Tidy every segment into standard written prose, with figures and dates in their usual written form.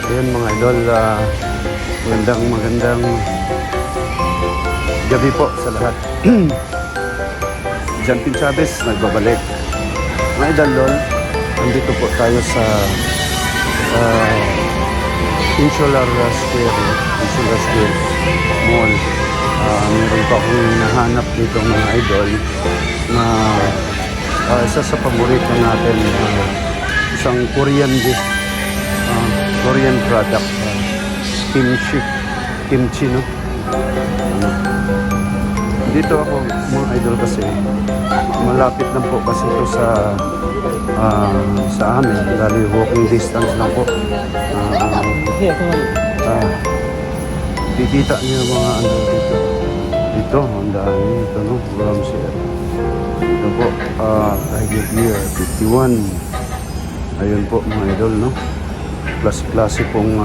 Ayan mga idol, magandang gabi po sa lahat. Jumpin Chavez nagbabalik. Mga idol, andito po tayo sa Insular Square Mall. Meron pa akong nahanap dito mga idol na isa sa paborito natin, isang Korean dish, Korean product, kimchi, no? Dito ako mga idol kasi malapit lang po kasi ito sa amin, dahil walking distance lang po. Kikita niyo mga ano dito. Ito, ang dami ito, no? Ramsey. Ito po, Tiger Year 51. Ayun po mga idol, no? Klase pong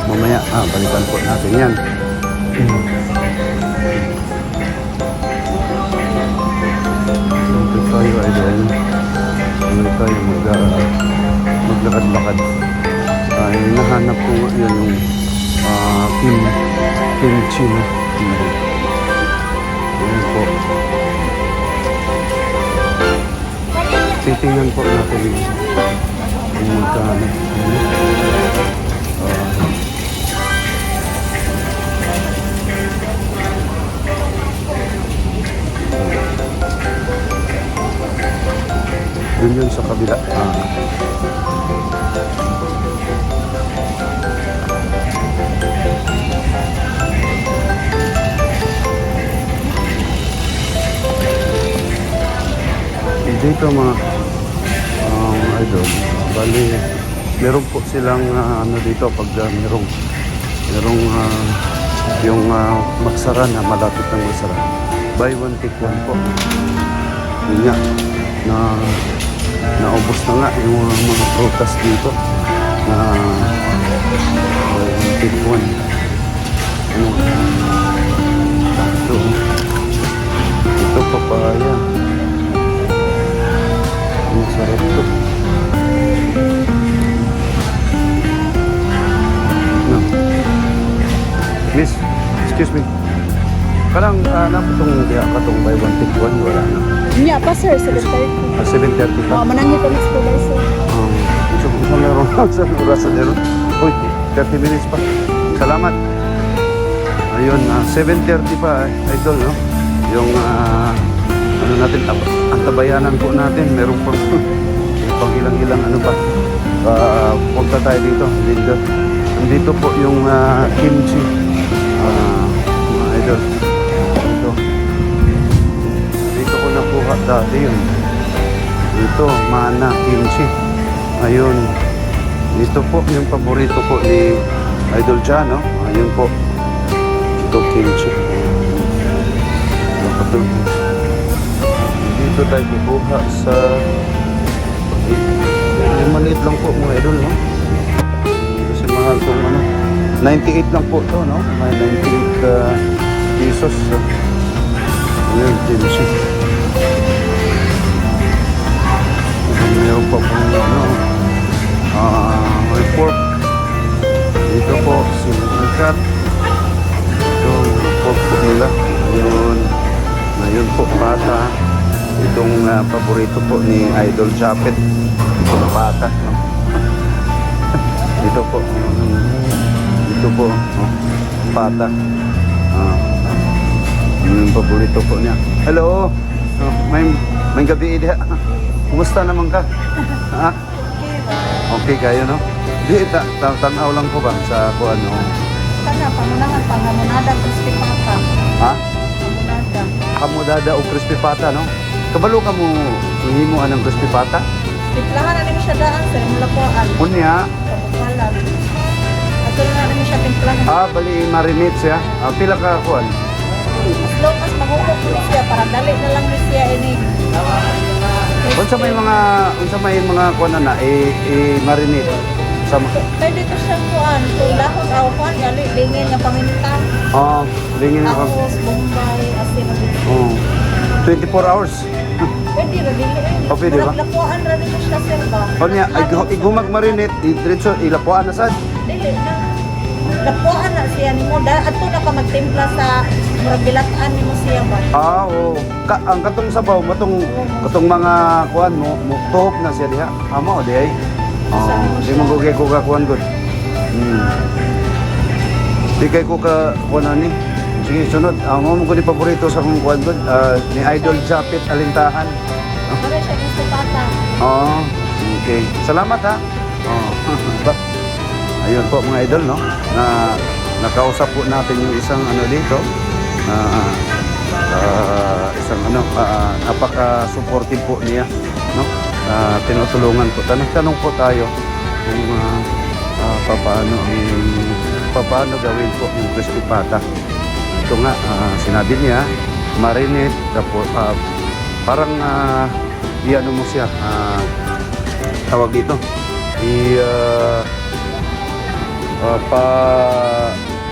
mamaya. Balikan po natin yan. Ito tayo idol. Ito tayo maglakad-lakad. Nahanap ko yun yung kimchi, no? Ayan po. Titingnan po natin yung magkano. Yun sa kabila. Dito mga idol, bali meron po silang ano dito pag merong yung magsara na malapit ng magsara, buy one take one po. Yun nga, naubos na nga yung mga prutas dito na buy one take one. Ito papaya. Ang sarap to. No. Miss, excuse me. Parang naputong diya katong buy one take one, wala na. Nya pa sir, 7:30. 7:30 pa. Manangit ang explanation. Gusto meron sa oras na rin. Uy, 30 minutes pa. Salamat. Ayun, 7:30 pa, idol, no? Yung ano natin, ang tabayanan po natin, meron pang pang ilang ano pa. Punta tayo dito. Nandito po yung kimchi. Mga idol. Dito ko nakuha dati yun. Dito, Mana Kimchi. Ayun. Dito po yung paborito po ni Idol Jan, no? Ayun po. Ito kimchi. Dito tayo kukuha sa yung maliit lang po mga idol, no? Kasi mahal itong ano, 98 lang po ito, no? 98 pesos. Ayan, kimchi. Mayroon pa po ano, may pork. Dito po sinikat. Ito pork po nila. Ayun po pata. Itong paborito po ni Idol Japet. Itong pata, no? Dito po pata. Yung paborito po niya. Hello. May gabi dia. Kumusta naman ka? Ha? Okay kayo, no? Di tanaw lang po ba sa kuan, no? Kana pamunahan pangamunada crispy pata. Ha? Pamunada. Kamudada o crispy pata, no? Kabalo ka mo himuan ng crispy pata? Timplahan na namin siya daan sir, mula po Unya, kabukalan. Ato na namin siya timplahan. bali marinate siya. Pila ka kuan? As long as mahukok ko siya, para dali na lang ni siya ini. Unsa may mga kuan na i-marinate sama. Pwede to siya kuan, kung lahos aw kuan, yali lingin nga paminta. Lingin na Tapos bombay, asin. 24 hours. Pwede ra dili. O, pwede ba? Lapuan ra dito siya sir ba? O niya, igumag marinate, diretso ilapuan na sad. Dili na. Lapuan na siya nimo da adto na ka magtimpla sa murag gilataan nimo siya ba? Ah, oo. Ang katong sabaw, katong mga kuan mo tuhop na siya diha. Amo di ay. Di mo gugay ko ka kuan gud. Di kay ko ka kuan ani. Sige, sunod. Amo mo ko ni paborito sa akong kuan gud. Ni Idol Japit Alintahan. Para siya ni Supata. Oh, okay. Salamat ha. Oh. Ayun po mga idol, no? Na nakausap po natin yung isang ano dito. Isang ano, napaka-supportive po niya, no? Tinutulungan po. Tanong po tayo kung paano gawin po yung crispy pata. Ito nga, sinabi niya, marinate, tapos parang i-ano mo siya, tawag dito,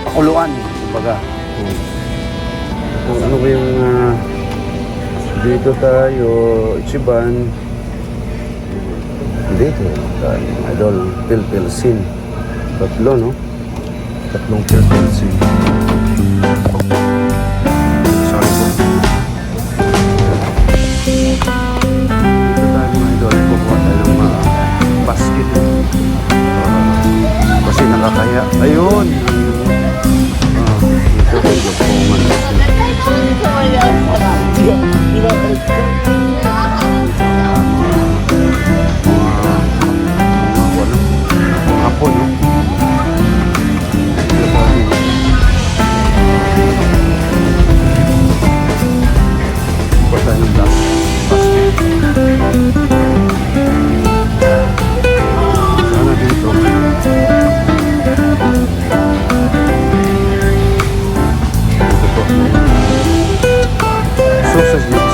pakuluan, kumbaga. Kung ano ba yung dito tayo, Ichiban, dito tayo, idol, pilpilsin. Tatlo, no? Tatlong pilpilsin. Sorry po. Dito tayo mga idol, kukuha tayo ng basket. Kasi nakakaya. Ayun! Ito po yung kukungan. Hapon, no? Kuha tayo ng basket. Sana dito. Sausage mix.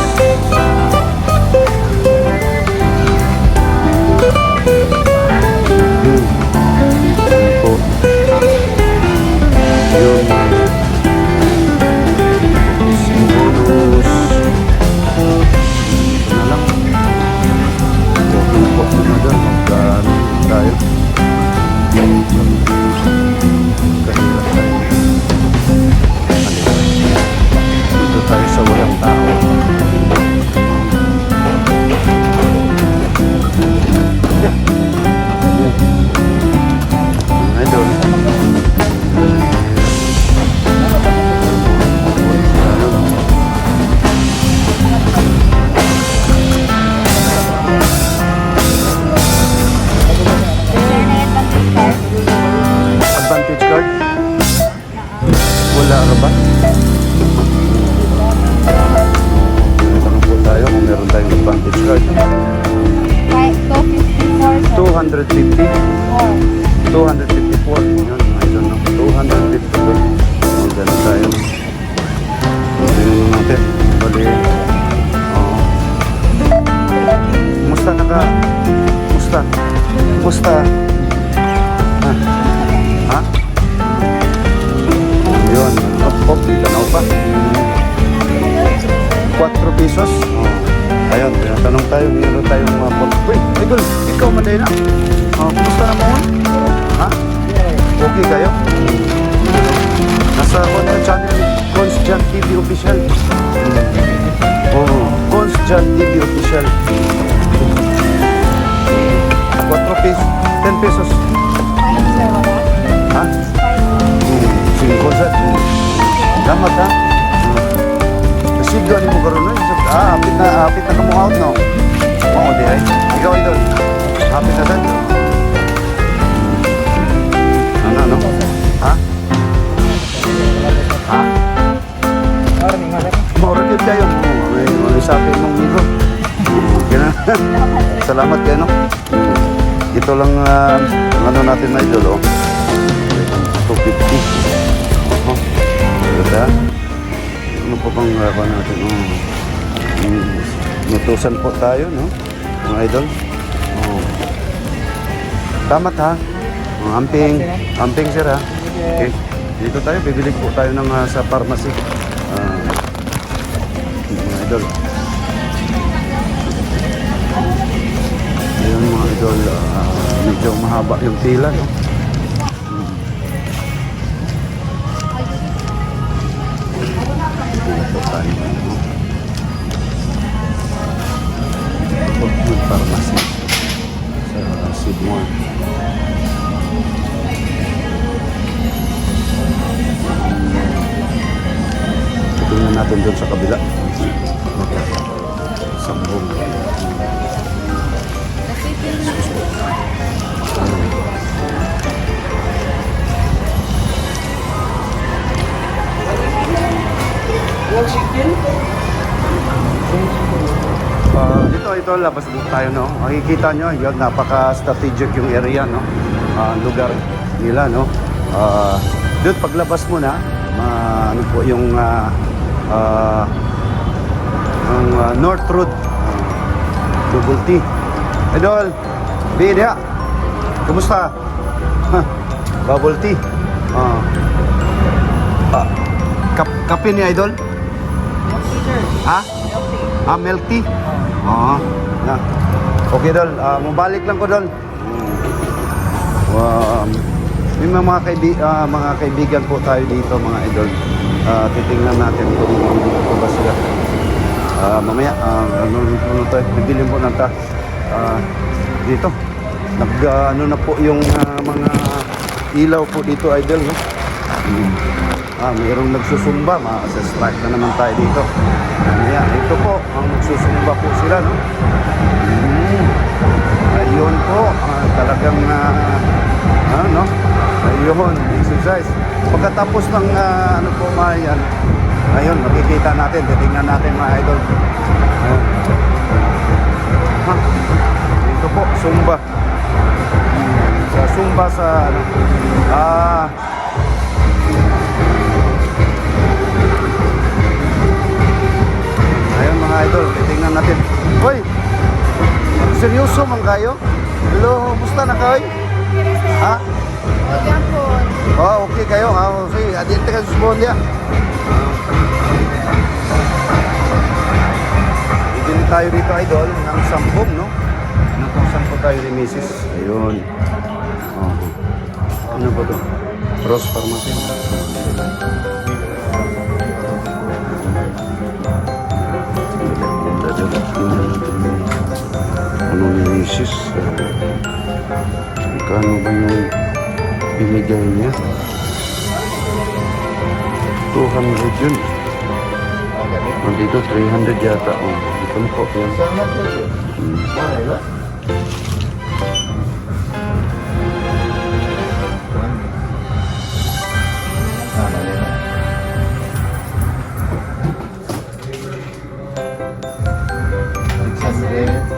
Po. Yun. Bonus. Ito na lang. Okay po na doon. Magkaan tayo. Kahirap tayo. Dito tayo sa walang tao. Idol. Advantage card? Wala ka ba? Tanong po tayo kung meron tayong advantage card. 250. 254. Yun, I don't know. 254. Magano tayo. Tingnan natin. Bali. Kumusta Kumusta? Ha? Yun. Op, tanaw pa. 4 pesos. Ayun, tinatanong tayo. Meron tayong mga pot. Wait, Idol, ikaw manday na. Kumusta naman? Ha? Okay kayo? Nasa channel ni Cons Jan TV Official. Cons Jan TV Official. 4 pesos. 10 pesos. Ha? Sige, Konsa. Damat ha? Sigla ni mo karon na. Hapit na ka mo out, no? Oo, di ay. Ikaw, Idol. Hapit na tayo. Ano? Ha? Ha? Maurag yun tayo. May sabi mong libro. Salamat kayo, no? Ito lang, ano natin na Idol, oh. 250. Ganda. Ano po bang laban natin? Nutusan po tayo, no? Mga idol. Tamat ha. Amping sir ha. Okay. Dito tayo, bibili po tayo ng sa pharmacy. Mga idol. idol, medyo mahaba yung pila, no? Pila po tayo, no? Ito po yung pharmacy sa Sidmore. Tingnan natin doon sa kabila. Sambong. Ito, labas po tayo, no? Makikita nyo, yun, napaka-strategic yung area, no? Lugar nila, no? Doon, paglabas mo na, ano po yung North Road, Double T. Idol, Bida, kumusta? Bubble tea. Kape ni Idol? Ha? Milk tea? Oo. Yeah. Okay, Dol. Mabalik lang ko, Dol. May mga kaibigan po tayo dito, mga idol. Titingnan natin kung ano ba sila. Mamaya, ano tayo, bibilin po nata dito. Ano na po yung mga ilaw po dito, idol, no? Mayroong nagsusumba, ma-strike na naman tayo dito. Ayan, ito po, ang nagsusumba po sila, no? Ayun po, talagang ano, ayun, exercise. Pagkatapos ng ano po, yan, ayun, makikita natin, titingnan natin, mga idol. Ito po, Zumba. Sa Zumba sa ano, ayun, mga idol, titingnan natin. Hoy, seryoso man kayo? Hello, musta na kayo? Ha? Oh, okay kayo. Okay, adin ka sa Sumondia. Bibili tayo dito, idol, ng sambong, no? Nagpasan po tayo ni Mrs. Ayun. Ano ba ito? Rose Pharmacy. Ano ni Mrs. Kano ba yung binigay niya? 200 yun. Dito 300 yata. Dito na po yan.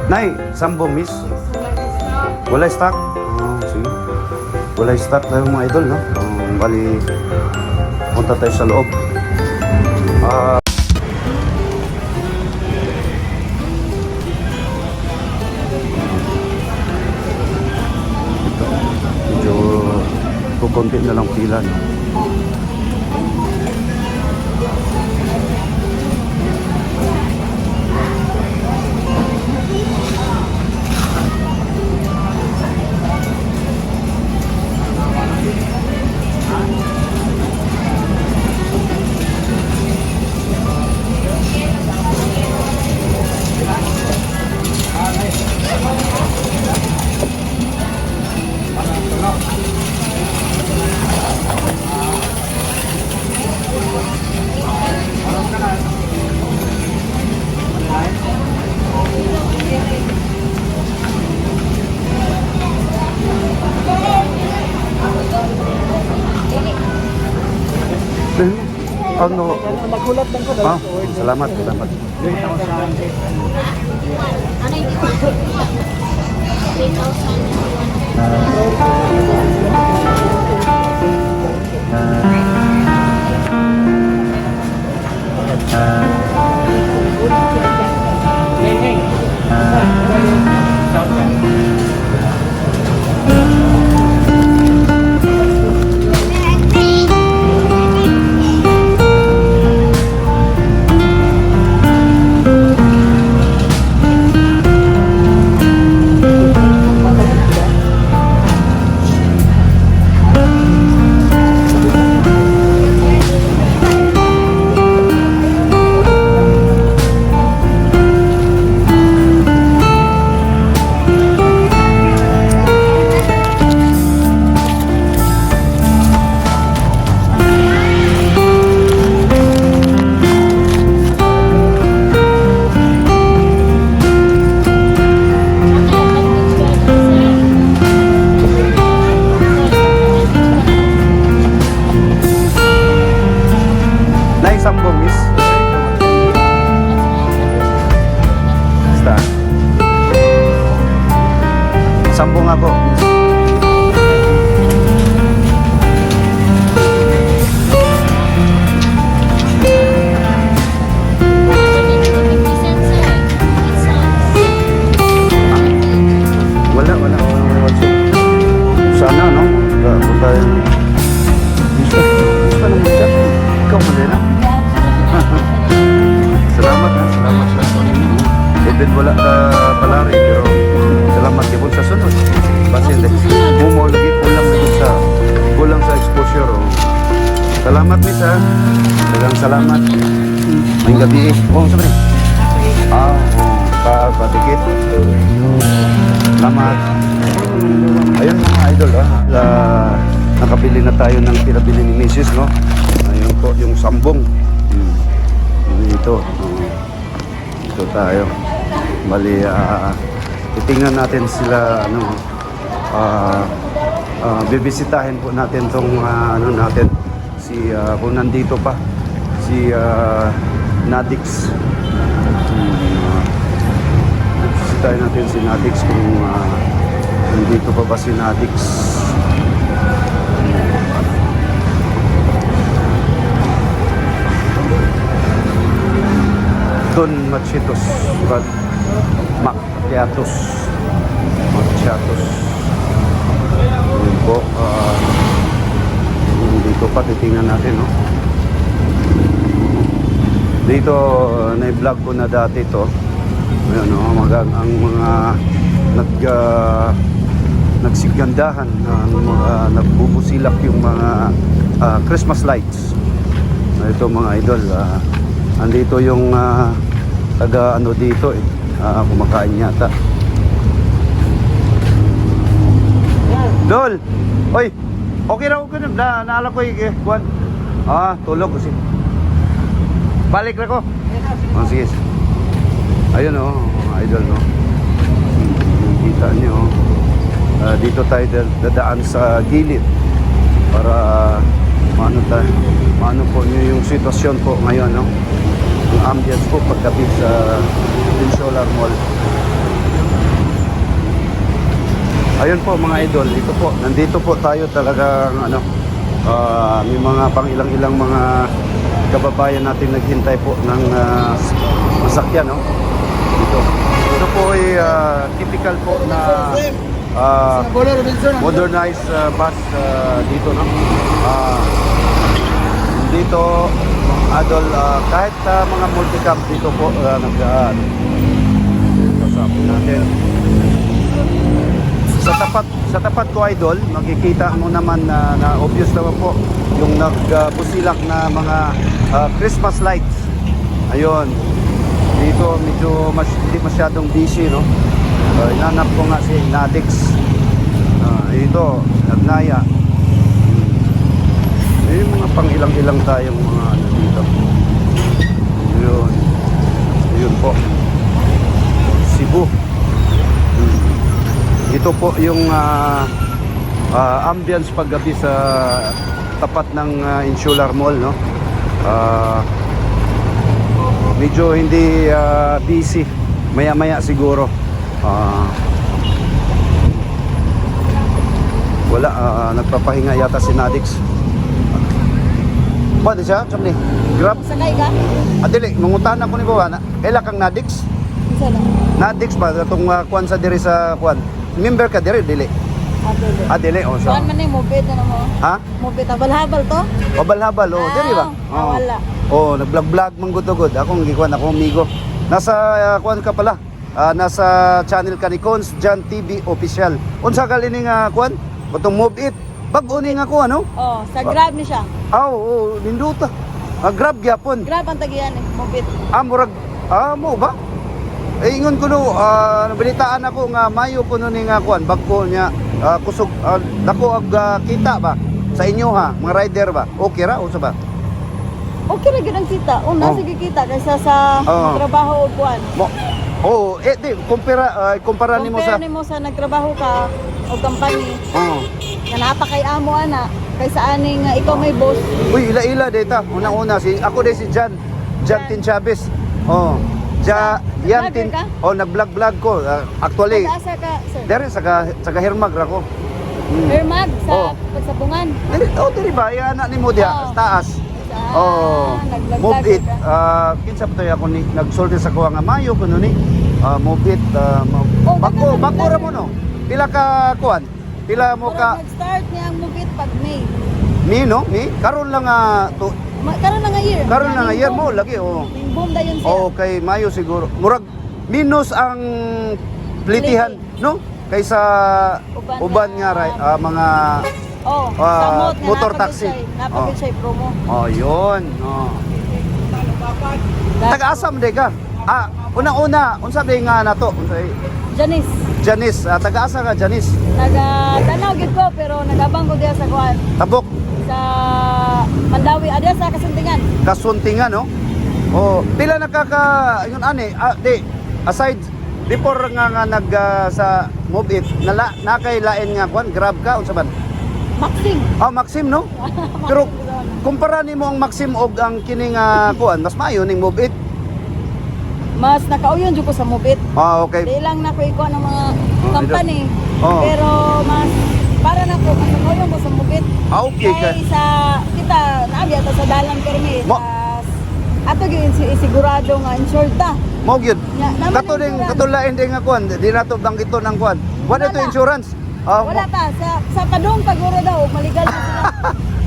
Nay, sambong, miss? Wala stock? Sige. Wala stock tayo, mga idol, no? Bali, punta tayo sa loob. Medyo kukunti na lang pila, no? Ano? Nagulat lang ko daw. Salamat, salamat. Ano yung 3,000? Wala. Sana, no? Punta tayo. Gusto naman siya. Ikaw mo din, Salamat, Salamat sa Panginoon. Even wala ka palari, pero salamat din sa sunod. Basta hindi. Mumo, lagi kulang sa exposure. Oh. Salamat, Miss, ha? Dagang salamat. May gabi. Sabi. Patikit. Salamat. Ayun mga idol, nakabili na tayo ng pinabili ni Mrs., no? Ayun po, yung sambong. Ito. Ito tayo. Bali, titingnan natin sila, bibisitahin po natin tong kung nandito pa, si Nadix. Bibisitahin natin si Nadix kung nandito pa ba si Nadix. Don Machitos, Macchiatos. Yun po, dito pa titingnan natin, no? Dito, na-vlog ko na dati to. Ayun, no? Ang mga nagsigandahan, nagbubusilak yung mga Christmas lights. Ito mga idol, andito yung taga dito, kumakain yata. Dol! Oy! Okay raw ko na naala ko Juan. Tulog kasi. Balik na ko. Sige. Ayun, mga idol, no. Kita niyo, dito tayo dadaan sa gilid para maano po niyo yung sitwasyon po ngayon, no. Yung ambience po paggabi sa Insular Mall. Ayun po mga idol, dito po, nandito po tayo talagang may mga pang-ilang mga kababayan natin naghintay po ng masakyan, no? Ito po ay typical po na modernized bus dito, no? Dito, idol, kahit mga multicab dito po nagdaan. Kasapin natin. Sa tapat ko, idol, makikita mo naman na obvious naman po yung nagbusilak na mga Christmas lights. Ayun. Dito medyo hindi masyadong busy, no? Inanap ko nga si Nadix. Ito, Nagnaya. Yung mga pang-ilang-ilang tayong mga dito. Yun po. Cebu. Ito po yung ambience paggabi sa tapat ng Insular Mall, no? Medyo hindi busy. Maya-maya siguro. Wala, nagpapahinga yata si Nadix. Pwede siya? Saan ni? Grab? Sakay ka? Dili, mangutan ako ni Bawana. Kaila kang Nadix? Isa lang. Nadix ba? Itong kuwan sa diri sa kuwan. Member ka diri, dili? Dili. O, so. Kuhan man yung mobile na mo. Ha? Mobile, habal-habal to? Habal-habal, diri ba? Wala. Nag-vlog-vlog manggutugod. Akong gikuan, akong amigo. Nasa kuwan ka pala. Nasa channel ka ni Cons, Jan TV Official. Unsa ka lining kuwan? Katong Move It. Bago ni nga ko, ano? Sa Grab ni siya. Ninduta. Grab gyapon. Grab ang tagiyan mobile. Murag, mo ba? Ingon ko no, nabalitaan ako nga mayo ko no ni nga kuan, bagko niya, kusog, dako ag kita ba? Sa inyo ha, mga rider ba? Okay ra, o sa ba? Okay ra gyud ang kita. Sige kita kaysa sa trabaho o kuan. Di, kumpara nimo sa... Compare nimo sa nagtrabaho ka o company. Nga napakay amo ana kaysa aning ikaw may boss. Uy, ila-ila data. Una-una ako si Jan Tin Chavez. yan Vlogger ka? nag-vlog ko. Actually, Asa ka, sir? dere sa Hermag ra ko. Hermag Oh. sa pagsabungan. Diri ba? Yan na ni mo diha, Oh. sa taas. Nag-vlog Move it. ka. Kinsa pa tayo ako ni nagsulti sa kuha nga mayo kuno ni. Move it. Oh, Bako nag-vlog ra mo no. Pila ka kuan? Pila mo ka Nag-start niya ang movie pag May. ni karon lang Karon na nga year. karon na nga year mo lagi oh. Yung boom dayon siya. Okay, mayo siguro. Murag minus ang plitihan, no? Kaysa uban nga mga Oh, Ah, samot nga motor napagod taxi. siya, napagod Oh. siya yung promo. yun. Taga-asam de ka. Unang-una, unsa ba nga nato? Unsay Janice, Janice, taga-asa ka Janice. nag-tanaw gid ko pero nagabang ko diya sa kuan Tabok, sa Mandawi, adya sa Kasuntingan. Kasuntingan, no? Pila yun ani, aside before nga nag sa Move It, nakay lain nga kuan, Grab ka unsa man? Maxing. Maxim, no? Pero kumpara nimo ang Maxim og ang kining kuan, mas maayo ning Move It. Mas nakauyon jud ko sa Mubit. Okay. Di lang na ko ikuha ng mga company. Oh. Pero mas para na ko mas nakauyon ko sa Mubit. Okay ka. Kay sa kita naabya ta sa dalan permit. Mo- Ato gyud isigurado nga insured ta. Mo gyud. Ya, naman Kato ding insurance. katulain din nga kuan, di nato bangkito ng kuan. Wala to Wala. insurance. Wala pa sa kadong paguro daw maligal na sila.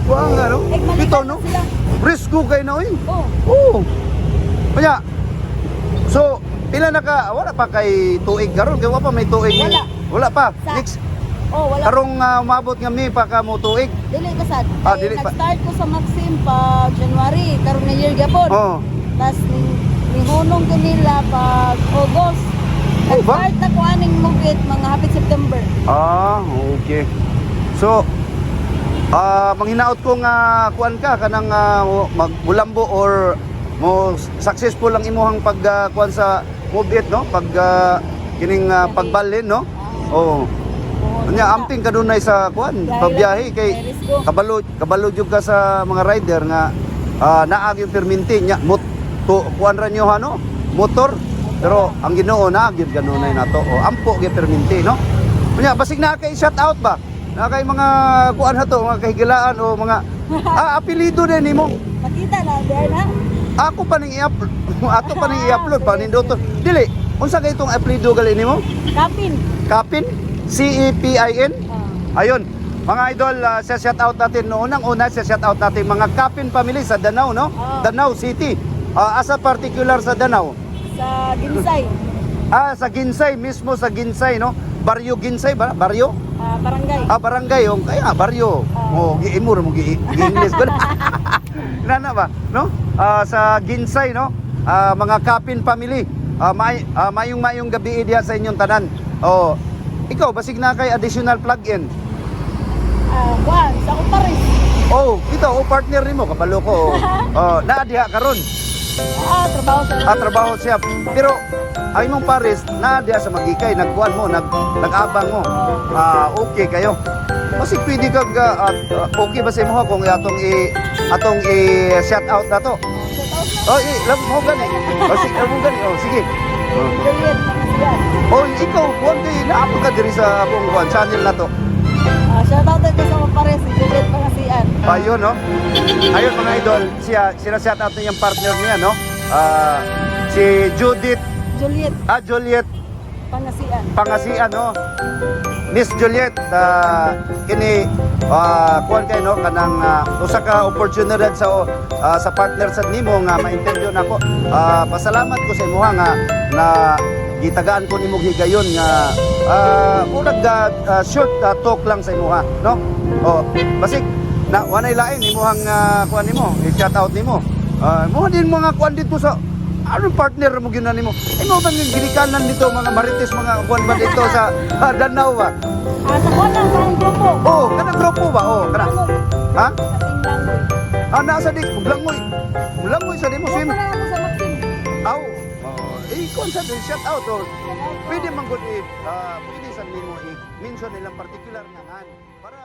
Wa nga no. Maligal Ito na no. sila. Risky kay na oy. Oh. Kanya. So, pila wala pa kay tuig karon kay wala pa may tuig. Wala. Wala pa. Sa- Next Wala. karong umabot nga mi pa ka mo tuig. Dili pa sad. Dili pa. Nag-start ko sa Maxim pa January, karon na year gyapon. Oh. Tas nihunong ko nila pag August. Oh, ba? Nag-start na ko aning Mubit mga hapit September. Okay. So, manghinaot ko nga kuan ka kanang magbulambo or mo successful lang imuhang pag kuan sa Move It, no? Pag kining pagbalin, no? Oh. Nya amping kadunay sa kuan, pagbiyahe kay May risko. kabalo jud ka sa mga rider nga naag yung perminti nya kuan ra nyo no? Motor. Pero ang Ginoo na gyud ganunay nato. Ampo gyud perminti, no? Nya basig na kay shout out ba? Na kay mga kuan hato, mga kahigilaan o mga apelyido din nimo. Makita na there na. Ako pa ning i-upload. Ato pa ning i-upload pa nindoton. Dili, unsa kay itong apelyido gali nimo? Kapin. Kapin? CEPIN? Ah. Ayun, mga idol, shout out natin unang-una, shout out natin mga Kapin family sa Danau, no? Oh. Danau City. Asa particular sa Danau? Sa Ginsay. Sa Ginsay, mismo sa Ginsay, no? Baryo Ginsay ba? Baryo? Barangay. Barangay, kaya baryo. Giimur mo gi-English ko. Nana ba, no? Sa Ginsay, no? Mga Kapin family. Mayong gabi diya sa inyong tanan. Ikaw basig na kay additional plug-in. Juan, sa Kuparis. Ito partner nimo kabalo ko. Naa diha karon. Trabaho sa Trabaho siya. Pero ang imong pares naa diha sa Magikay, nagkuan mo, nag-abang mo. Okay kayo. Basig pwede kag okay ba sa imo kung atong shout out na to? Love mo gani. Sige, mo gani. Sige. Juliet, Pangasian. Ikaw, kuwan kay naapa ka diri sa akong kuwan channel na to. Shoutout din ko sa Kuparis, si Juliet Pangasian. Ayun, no? Ayun, mga idol, shout out niya yung partner niya, no? Si Judith, Juliet Juliet Pangasian. Pangasian, no? Miss Juliet, kini kuwan kayo, no? Kanang usa ka opportunity sa partner sa nimo nga ma-interview nako. Pasalamat ko sa imo nga na gitagaan ko nimo higayon nga short talk lang sa imo, no? Basig na wanay lain imuhang kuan nimo, i-shout out nimo. Mo din mga kuan dito sa anong partner mo gyud nimo? Imo bang ginikanan dito mga marites mga kuan ba dito sa Danau ba? Sa Kuala, sa grupo. Kana grupo ba? Kana. Ha? Sa Tinglangoy. Nasa dik buglangoy. Buglangoy sa dimo swim. Wala ako sa Maxim. Aw. Ikon sa shout out pwede man gud pwede sa nimo i-mention nilang particular nga para